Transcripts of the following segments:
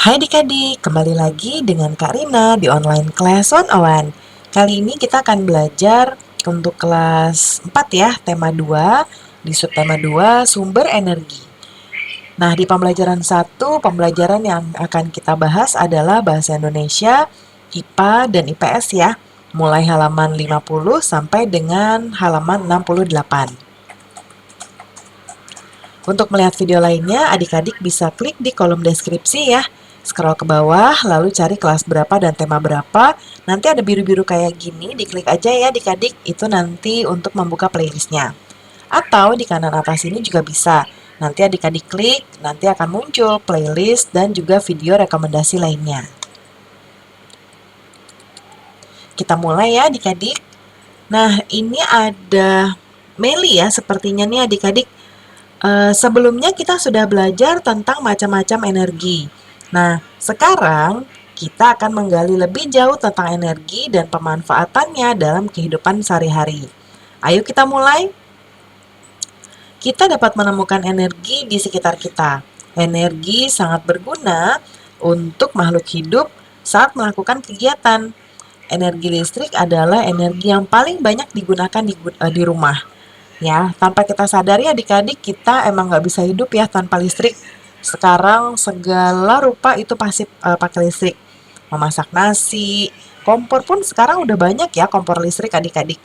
Hai adik-adik, kembali lagi dengan Kak Rina di online class 101. Kali ini kita akan belajar untuk kelas 4 ya, tema 2, di subtema 2, sumber energi. Nah, di pembelajaran 1, pembelajaran yang akan kita bahas adalah bahasa Indonesia, IPA, dan IPS ya, mulai halaman 50 sampai dengan halaman 68. Untuk melihat video lainnya, adik-adik bisa klik di kolom deskripsi ya. Scroll ke bawah, lalu cari kelas berapa dan tema berapa. Nanti ada biru-biru kayak gini, diklik aja ya adik-adik. Itu nanti untuk membuka playlistnya. Atau di kanan atas ini juga bisa. Nanti adik-adik klik, nanti akan muncul playlist dan juga video rekomendasi lainnya. Kita mulai ya adik-adik. Nah, ini ada Meli ya, sepertinya nih adik-adik. Sebelumnya kita sudah belajar tentang macam-macam energi. Nah, sekarang kita akan menggali lebih jauh tentang energi dan pemanfaatannya dalam kehidupan sehari-hari. Ayo kita mulai. Kita dapat menemukan energi di sekitar kita. Energi sangat berguna untuk makhluk hidup saat melakukan kegiatan. Energi listrik adalah energi yang paling banyak digunakan di rumah. Ya, tanpa kita sadari adik-adik kita emang nggak bisa hidup ya tanpa listrik. Sekarang segala rupa itu pasti pakai listrik. Memasak nasi, kompor pun sekarang udah banyak ya kompor listrik adik-adik.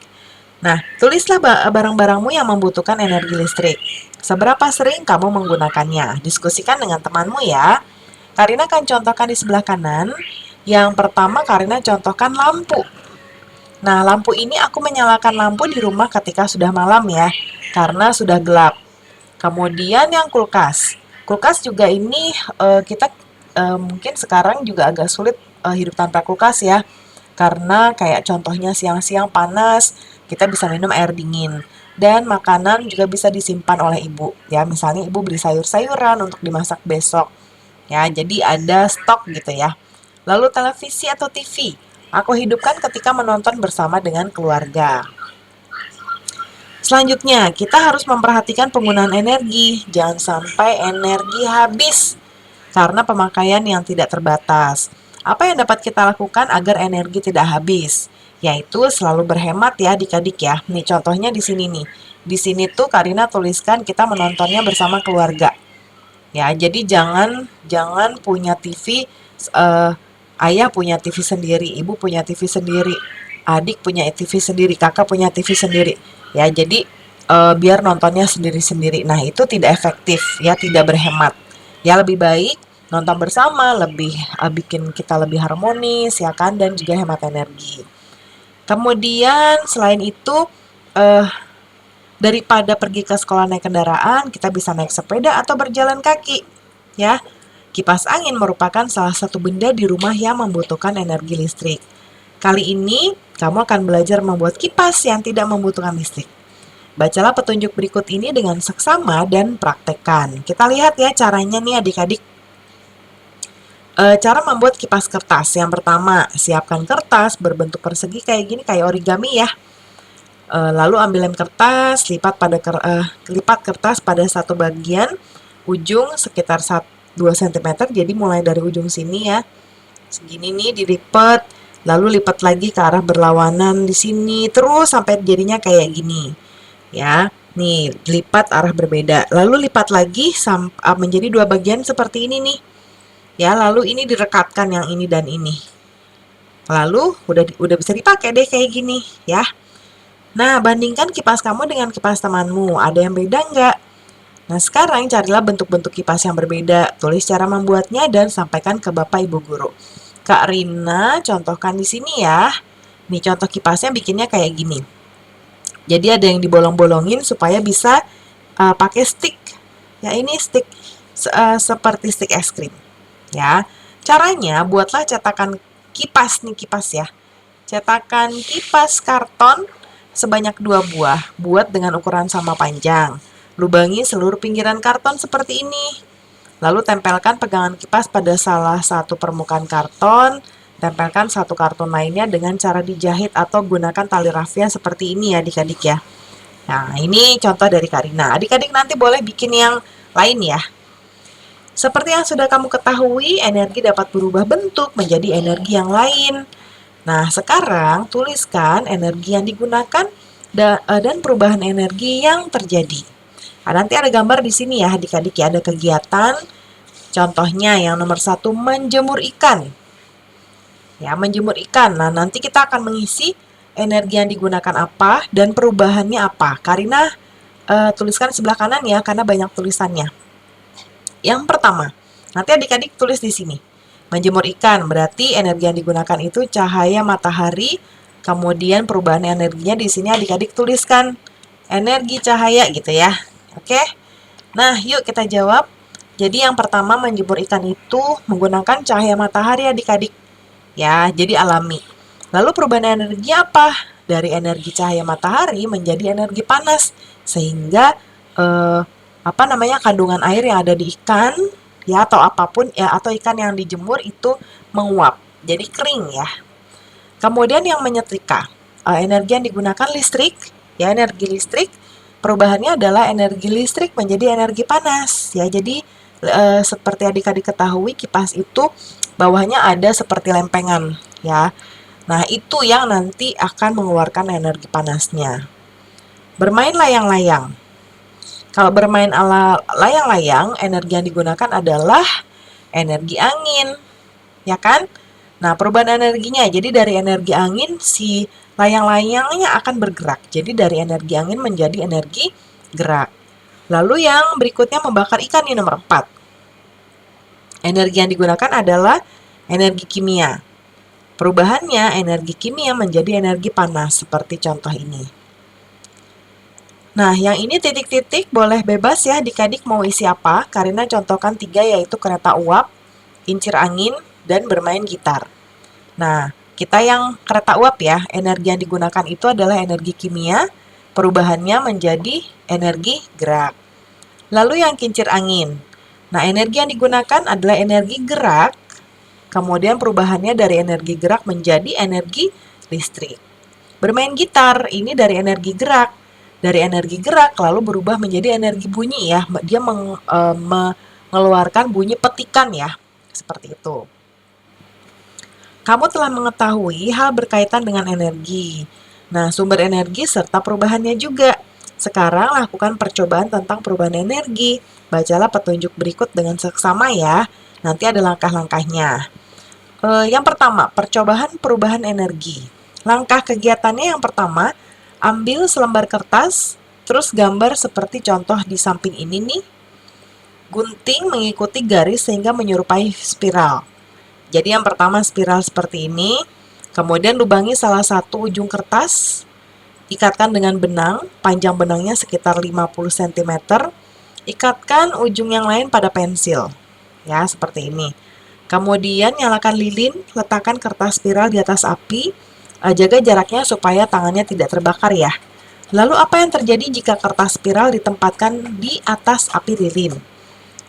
Nah, tulislah barang-barangmu yang membutuhkan energi listrik. Seberapa sering kamu menggunakannya? Diskusikan dengan temanmu ya. Karina akan contohkan di sebelah kanan. Yang pertama Karina contohkan lampu. Nah, lampu ini aku menyalakan lampu di rumah ketika sudah malam ya, karena sudah gelap. Kemudian yang kulkas. Kulkas juga ini kita mungkin sekarang juga agak sulit hidup tanpa kulkas ya. Karena kayak contohnya siang-siang panas, kita bisa minum air dingin. Dan makanan juga bisa disimpan oleh ibu. Ya, misalnya ibu beli sayur-sayuran untuk dimasak besok. Ya, jadi ada stok gitu ya. Lalu televisi atau TV. Aku hidupkan ketika menonton bersama dengan keluarga. Selanjutnya, kita harus memperhatikan penggunaan energi. Jangan sampai energi habis karena pemakaian yang tidak terbatas. Apa yang dapat kita lakukan agar energi tidak habis? Yaitu selalu berhemat ya adik-adik ya. Nih contohnya di sini nih. Di sini tuh Karina tuliskan kita menontonnya bersama keluarga. Ya, jadi jangan punya TV ayah punya TV sendiri, ibu punya TV sendiri, adik punya TV sendiri, kakak punya TV sendiri. Ya, jadi biar nontonnya sendiri-sendiri. Nah, itu tidak efektif, ya, tidak berhemat. Ya, lebih baik nonton bersama, lebih bikin kita lebih harmonis, ya kan, dan juga hemat energi. Kemudian selain itu, eh, daripada pergi ke sekolah naik kendaraan, kita bisa naik sepeda atau berjalan kaki. Ya, kipas angin merupakan salah satu benda di rumah yang membutuhkan energi listrik. Kali ini, kamu akan belajar membuat kipas yang tidak membutuhkan listrik. Bacalah petunjuk berikut ini dengan seksama dan praktekkan. Kita lihat ya caranya nih adik-adik. Cara membuat kipas kertas. Yang pertama, siapkan kertas berbentuk persegi kayak gini, kayak origami ya. Lalu ambil lem kertas, lipat kertas pada satu bagian, ujung sekitar 2 cm, jadi mulai dari ujung sini ya, segini nih dilipat, lalu lipat lagi ke arah berlawanan di sini, terus sampai jadinya kayak gini, ya. Nih, lipat arah berbeda, lalu lipat lagi menjadi 2 bagian seperti ini nih, ya. Lalu ini direkatkan yang ini dan ini, lalu udah bisa dipakai deh kayak gini, ya. Nah, bandingkan kipas kamu dengan kipas temanmu. Ada yang beda nggak? Nah, sekarang carilah bentuk-bentuk kipas yang berbeda. Tulis cara membuatnya dan sampaikan ke Bapak Ibu Guru. Kak Rina, contohkan di sini ya. Nih, contoh kipasnya bikinnya kayak gini. Jadi ada yang dibolong-bolongin supaya bisa pakai stick. Ya, ini stick seperti stick es krim. Ya, caranya buatlah cetakan kipas nih, kipas ya. Cetakan kipas karton sebanyak 2 buah, buat dengan ukuran sama panjang. Lubangi seluruh pinggiran karton seperti ini. Lalu tempelkan pegangan kipas pada salah satu permukaan karton. Tempelkan satu karton lainnya dengan cara dijahit atau gunakan tali rafia seperti ini ya adik-adik ya. Nah, ini contoh dari Karina. Adik-adik nanti boleh bikin yang lain ya. Seperti yang sudah kamu ketahui, energi dapat berubah bentuk menjadi energi yang lain. Nah, sekarang tuliskan energi yang digunakan dan perubahan energi yang terjadi. Nah, nanti ada gambar di sini ya, adik-adik ya, ada kegiatan. Contohnya yang nomor 1, menjemur ikan. Ya, menjemur ikan. Nah, nanti kita akan mengisi energi yang digunakan apa dan perubahannya apa. Karina tuliskan sebelah kanan ya, karena banyak tulisannya. Yang pertama, nanti adik-adik tulis di sini. Menjemur ikan, berarti energi yang digunakan itu cahaya matahari, kemudian perubahan energinya di sini adik-adik tuliskan energi cahaya gitu ya. Oke? Nah, yuk kita jawab. Jadi yang pertama menjemur ikan itu menggunakan cahaya matahari adik-adik. Ya, jadi alami. Lalu perubahan energi apa? Dari energi cahaya matahari menjadi energi panas. Sehingga kandungan air yang ada di ikan ya atau apapun ya atau ikan yang dijemur itu menguap. Jadi kering ya. Kemudian yang menyetrika. Energi yang digunakan listrik, ya energi listrik. Perubahannya adalah energi listrik menjadi energi panas ya. Jadi seperti adik-adik ketahui kipas itu bawahnya ada seperti lempengan ya. Nah, itu yang nanti akan mengeluarkan energi panasnya. Bermain layang-layang. Kalau bermain ala layang-layang, energi yang digunakan adalah energi angin, ya kan? Nah, perubahan energinya, jadi dari energi angin, si layang-layangnya akan bergerak. Jadi dari energi angin menjadi energi gerak. Lalu yang berikutnya membakar ikan nih, nomor 4. Energi yang digunakan adalah energi kimia. Perubahannya, energi kimia menjadi energi panas, seperti contoh ini. Nah, yang ini titik-titik boleh bebas ya adik-adik mau isi apa. Karina contohkan 3 yaitu kereta uap, kincir angin, dan bermain gitar. Nah, kita yang kereta uap ya, energi yang digunakan itu adalah energi kimia, perubahannya menjadi energi gerak. Lalu yang kincir angin. Nah, energi yang digunakan adalah energi gerak, kemudian perubahannya dari energi gerak menjadi energi listrik. Bermain gitar, ini dari energi gerak. Dari energi gerak lalu berubah menjadi energi bunyi ya. Dia mengeluarkan bunyi petikan ya. Seperti itu. Kamu telah mengetahui hal berkaitan dengan energi. Nah, sumber energi serta perubahannya juga. Sekarang lakukan percobaan tentang perubahan energi. Bacalah petunjuk berikut dengan seksama ya. Nanti ada langkah-langkahnya. Yang pertama, percobaan perubahan energi. Langkah kegiatannya yang pertama, ambil selembar kertas, terus gambar seperti contoh di samping ini nih. Gunting mengikuti garis sehingga menyerupai spiral. Jadi yang pertama spiral seperti ini, kemudian lubangi salah satu ujung kertas, ikatkan dengan benang, panjang benangnya sekitar 50 cm, ikatkan ujung yang lain pada pensil, ya seperti ini. Kemudian nyalakan lilin, letakkan kertas spiral di atas api, jaga jaraknya supaya tangannya tidak terbakar ya. Lalu apa yang terjadi jika kertas spiral ditempatkan di atas api lilin?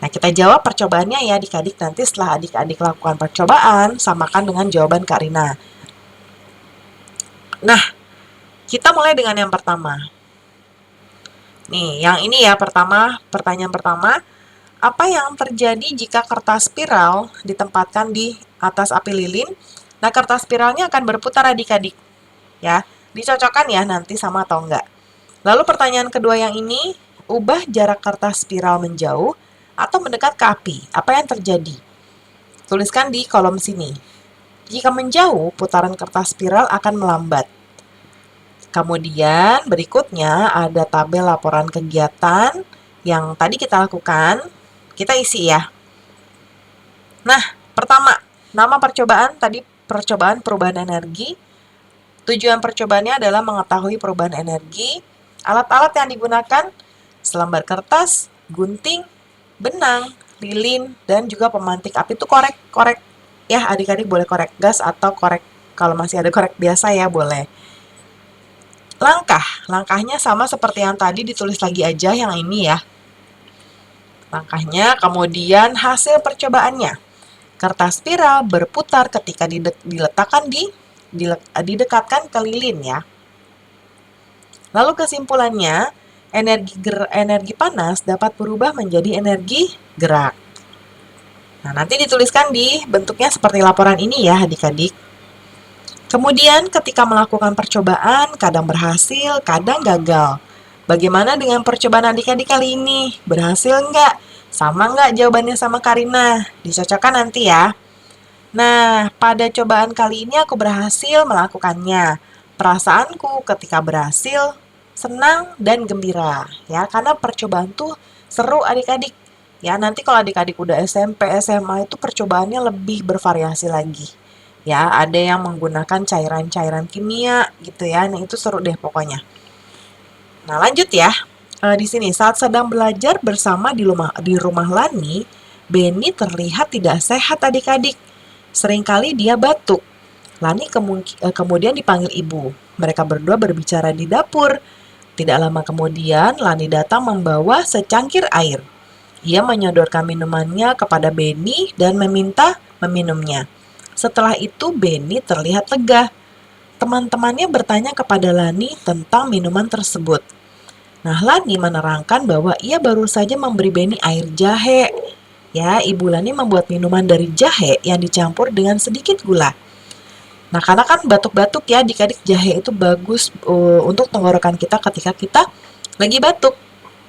Nah, kita jawab percobaannya ya adik-adik. Nanti setelah adik-adik lakukan percobaan, samakan dengan jawaban Kak Rina. Nah, kita mulai dengan yang pertama. Nih, yang ini ya pertanyaan pertama. Apa yang terjadi jika kertas spiral ditempatkan di atas api lilin? Nah, kertas spiralnya akan berputar adik-adik. Ya, dicocokkan ya nanti sama atau enggak. Lalu pertanyaan kedua yang ini, ubah jarak kertas spiral menjauh atau mendekat ke api. Apa yang terjadi? Tuliskan di kolom sini. Jika menjauh, putaran kertas spiral akan melambat. Kemudian berikutnya ada tabel laporan kegiatan yang tadi kita lakukan. Kita isi ya. Nah, pertama, nama percobaan tadi percobaan perubahan energi. Tujuan percobaannya adalah mengetahui perubahan energi. Alat-alat yang digunakan, selembar kertas, gunting, benang, lilin, dan juga pemantik api. Itu korek ya adik-adik boleh korek gas atau korek kalau masih ada korek biasa ya boleh. Langkahnya sama seperti yang tadi, ditulis lagi aja yang ini ya. Langkahnya, kemudian hasil percobaannya. Kertas spiral berputar ketika didekatkan ke lilin ya. Lalu kesimpulannya, energi panas dapat berubah menjadi energi gerak. Nah, nanti dituliskan di bentuknya seperti laporan ini ya adik-adik. Kemudian ketika melakukan percobaan, kadang berhasil, kadang gagal. Bagaimana dengan percobaan adik-adik kali ini? Berhasil nggak? Sama nggak jawabannya sama Karina? Dicocokkan nanti ya. Nah, pada cobaan kali ini aku berhasil melakukannya. Perasaanku ketika berhasil senang dan gembira, ya, karena percobaan tuh seru adik-adik. Ya, nanti kalau adik-adik udah SMP, SMA itu percobaannya lebih bervariasi lagi. Ya, ada yang menggunakan cairan-cairan kimia gitu ya. Nah, itu seru deh pokoknya. Nah, lanjut ya. Di sini saat sedang belajar bersama di rumah Lani, Benny terlihat tidak sehat adik-adik. Seringkali dia batuk. Lani kemudian dipanggil ibu. Mereka berdua berbicara di dapur. Tidak lama kemudian, Lani datang membawa secangkir air. Ia menyodorkan minumannya kepada Benny dan meminta meminumnya. Setelah itu, Benny terlihat lega. Teman-temannya bertanya kepada Lani tentang minuman tersebut. Nah, Lani menerangkan bahwa ia baru saja memberi Benny air jahe. Ya, Ibu Lani membuat minuman dari jahe yang dicampur dengan sedikit gula. Nah, karena kan batuk-batuk ya, adik-adik, jahe itu bagus untuk tenggorokan kita ketika kita lagi batuk.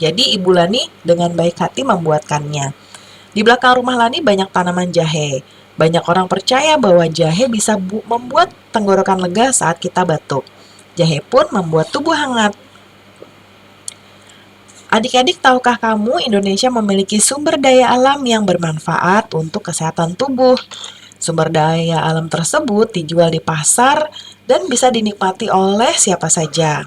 Jadi Ibu Lani dengan baik hati membuatkannya. Di belakang rumah Lani banyak tanaman jahe. Banyak orang percaya bahwa jahe bisa membuat tenggorokan lega saat kita batuk. Jahe pun membuat tubuh hangat. Adik-adik, tahukah kamu Indonesia memiliki sumber daya alam yang bermanfaat untuk kesehatan tubuh? Sumber daya alam tersebut dijual di pasar dan bisa dinikmati oleh siapa saja.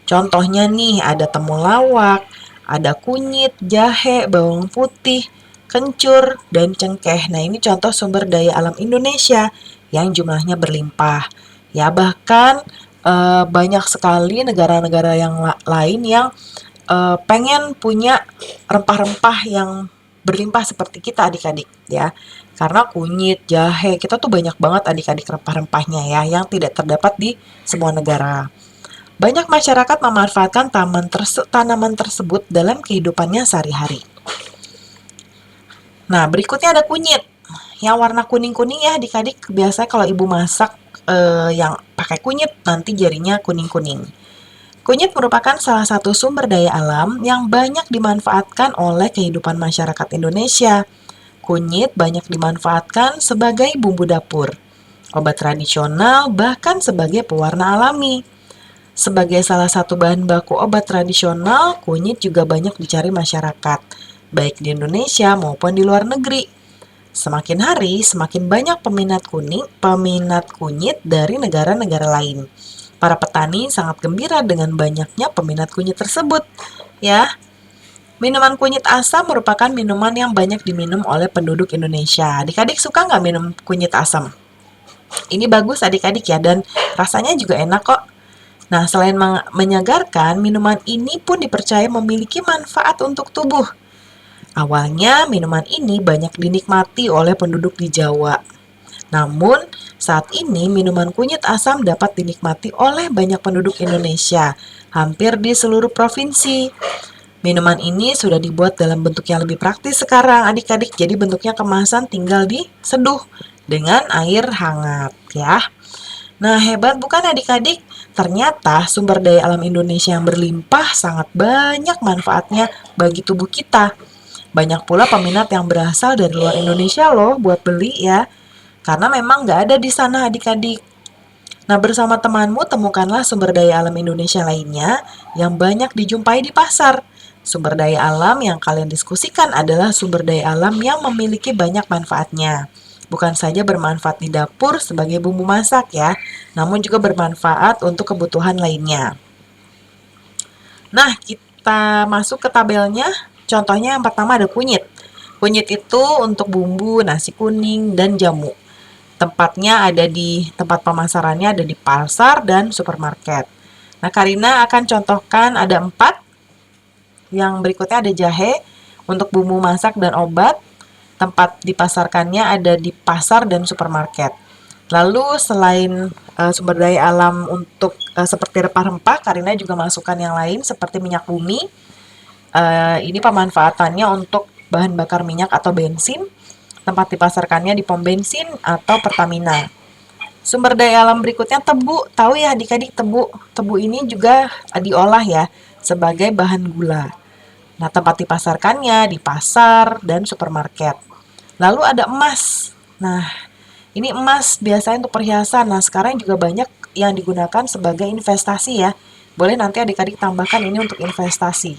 Contohnya nih, ada temulawak, ada kunyit, jahe, bawang putih, kencur, dan cengkeh. Nah, ini contoh sumber daya alam Indonesia yang jumlahnya berlimpah. Ya, bahkan banyak sekali negara-negara yang lain yang pengen punya rempah-rempah yang berlimpah seperti kita adik-adik ya. Karena kunyit, jahe, kita tuh banyak banget adik-adik rempah-rempahnya ya yang tidak terdapat di semua negara. Banyak masyarakat memanfaatkan tanaman tersebut dalam kehidupannya sehari-hari. Nah, berikutnya ada kunyit. Yang warna kuning-kuning ya adik-adik, biasanya kalau ibu masak yang pakai kunyit nanti jadinya kuning-kuning. Kunyit merupakan salah satu sumber daya alam yang banyak dimanfaatkan oleh kehidupan masyarakat Indonesia. Kunyit banyak dimanfaatkan sebagai bumbu dapur, obat tradisional, bahkan sebagai pewarna alami. Sebagai salah satu bahan baku obat tradisional, kunyit juga banyak dicari masyarakat, baik di Indonesia maupun di luar negeri. Semakin hari, semakin banyak peminat kunyit dari negara-negara lain. Para petani sangat gembira dengan banyaknya peminat kunyit tersebut. Ya, minuman kunyit asam merupakan minuman yang banyak diminum oleh penduduk Indonesia. Adik-adik suka nggak minum kunyit asam? Ini bagus adik-adik ya, dan rasanya juga enak kok. Nah, selain menyegarkan, minuman ini pun dipercaya memiliki manfaat untuk tubuh. Awalnya, minuman ini banyak dinikmati oleh penduduk di Jawa. Namun, saat ini minuman kunyit asam dapat dinikmati oleh banyak penduduk Indonesia, hampir di seluruh provinsi. Minuman ini sudah dibuat dalam bentuk yang lebih praktis sekarang, adik-adik. Jadi bentuknya kemasan tinggal diseduh dengan air hangat, ya. Nah, hebat bukan adik-adik? Ternyata sumber daya alam Indonesia yang berlimpah sangat banyak manfaatnya bagi tubuh kita. Banyak pula peminat yang berasal dari luar Indonesia loh buat beli ya. Karena memang nggak ada di sana adik-adik. Nah, bersama temanmu temukanlah sumber daya alam Indonesia lainnya yang banyak dijumpai di pasar. Sumber daya alam yang kalian diskusikan adalah sumber daya alam yang memiliki banyak manfaatnya. Bukan saja bermanfaat di dapur sebagai bumbu masak ya, namun juga bermanfaat untuk kebutuhan lainnya. Nah, kita masuk ke tabelnya. Contohnya yang pertama ada kunyit. Kunyit itu untuk bumbu nasi kuning dan jamu. Tempatnya ada di tempat pemasarannya ada di pasar dan supermarket. Nah, Karina akan contohkan ada 4. Yang berikutnya ada jahe untuk bumbu masak dan obat. Tempat dipasarkannya ada di pasar dan supermarket. Lalu selain sumber daya alam untuk seperti rempah-rempah, Karina juga masukkan yang lain seperti minyak bumi. Ini pemanfaatannya untuk bahan bakar minyak atau bensin. tempat dipasarkannya di pom bensin atau Pertamina. Sumber daya alam berikutnya tebu. Tahu ya adik-adik tebu? Tebu ini juga diolah ya sebagai bahan gula. Nah, tempat dipasarkannya di pasar dan supermarket. Lalu ada emas. Nah, ini emas biasanya untuk perhiasan. Nah, sekarang juga banyak yang digunakan sebagai investasi ya. Boleh nanti adik-adik tambahkan ini untuk investasi.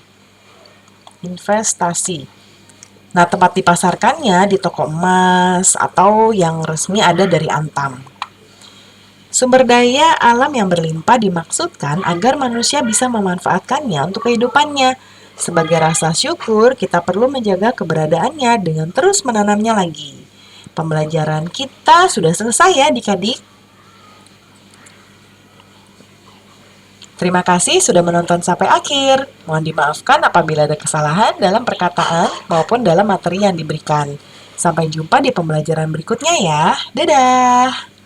Investasi. Nah, tempat dipasarkannya di toko emas atau yang resmi ada dari Antam. Sumber daya alam yang berlimpah dimaksudkan agar manusia bisa memanfaatkannya untuk kehidupannya. Sebagai rasa syukur, kita perlu menjaga keberadaannya dengan terus menanamnya lagi. Pembelajaran kita sudah selesai ya adik-adik. Terima kasih sudah menonton sampai akhir. Mohon dimaafkan apabila ada kesalahan dalam perkataan maupun dalam materi yang diberikan. Sampai jumpa di pembelajaran berikutnya ya. Dadah!